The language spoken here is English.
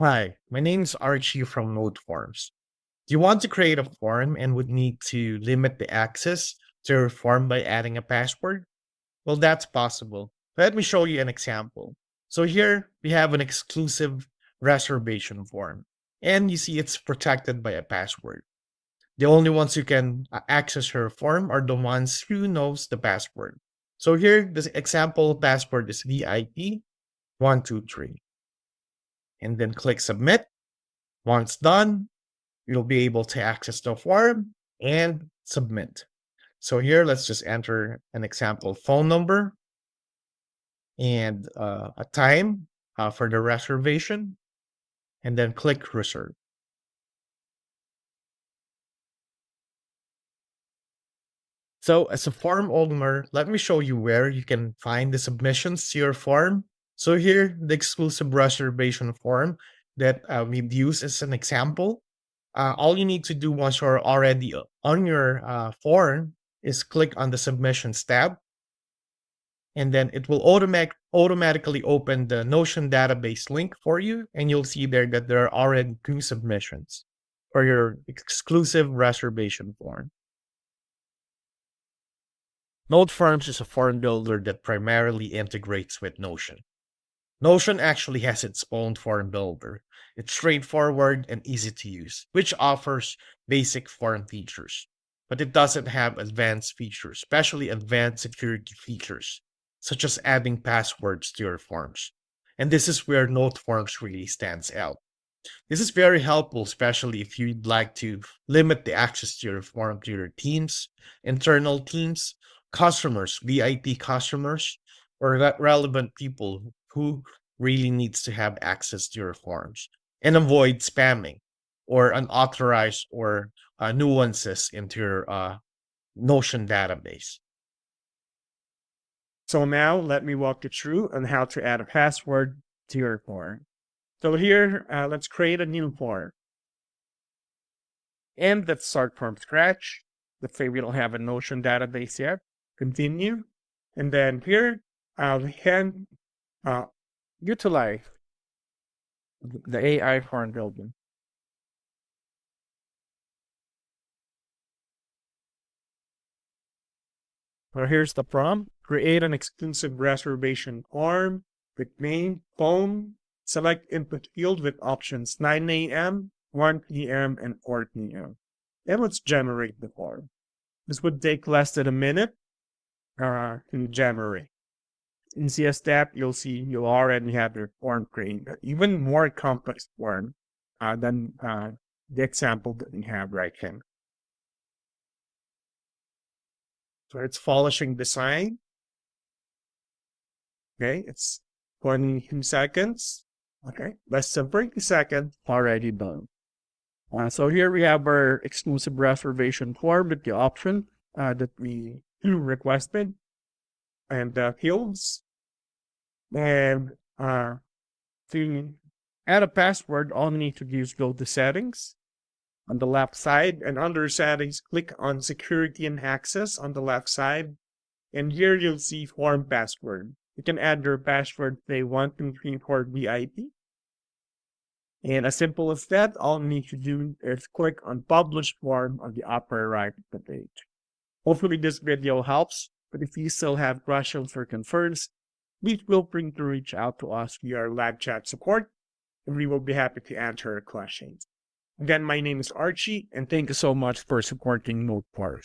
Hi, my name is Archie from NoteForms. Do you want to create a form and would need to limit the access to your form by adding a password? Well, that's possible. Let me show you an example. So here we have an exclusive reservation form, and you see it's protected by a password. The only ones who can access your form are the ones who knows the password. So here, this example password is VIP123, and then click submit. Once done, you'll be able to access the form and submit. So here, let's just enter an example phone number and a time for the reservation, and then click reserve. So as a form owner, let me show you where you can find the submissions to your form. So here, the exclusive reservation form that we've used as an example. All you need to do once you're already on your form is click on the submissions tab, and then it will automatically open the Notion database link for you, and you'll see there that there are already 2 submissions for your exclusive reservation form. NoteForms is a form builder that primarily integrates with Notion. Notion actually has its own form builder. It's straightforward and easy to use, which offers basic form features. But it doesn't have advanced features, especially advanced security features, such as adding passwords to your forms. And this is where NoteForms really stands out. This is very helpful, especially if you'd like to limit the access to your form to your teams, internal teams, customers, VIP customers, or relevant people who really needs to have access to your forms, and avoid spamming or unauthorized or nuances into your Notion database. So now let me walk you through on how to add a password to your form. So here, let's create a new form. And let's start from scratch. Let's say we don't have a Notion database yet. Continue. And then here, we can utilize the AI form building. So here's the prompt. Create an exclusive reservation form with name, phone, select input field with options 9 a.m., 1 p.m., and 4 p.m. And let's generate the form. This would take less than a minute to generate. In CS step, you'll see you already have your form created, even more complex form than the example that we have right here. So it's polishing design. Okay, it's 20 seconds. Okay, less than 30 seconds, already done. So here we have our exclusive reservation form with the option that we requested and fields. And to add a password, all you need to do is go to settings on the left side, and under settings, click on security and access on the left side. And here you'll see form password. You can add your password, say 1234 VIP. And as simple as that, all you need to do is click on publish form on the upper right of the page. Hopefully this video helps, but if you still have questions or concerns, please feel free to reach out to us via our live chat support, and we will be happy to answer your questions. Again, my name is Archie, and thank you so much for supporting NoteForms.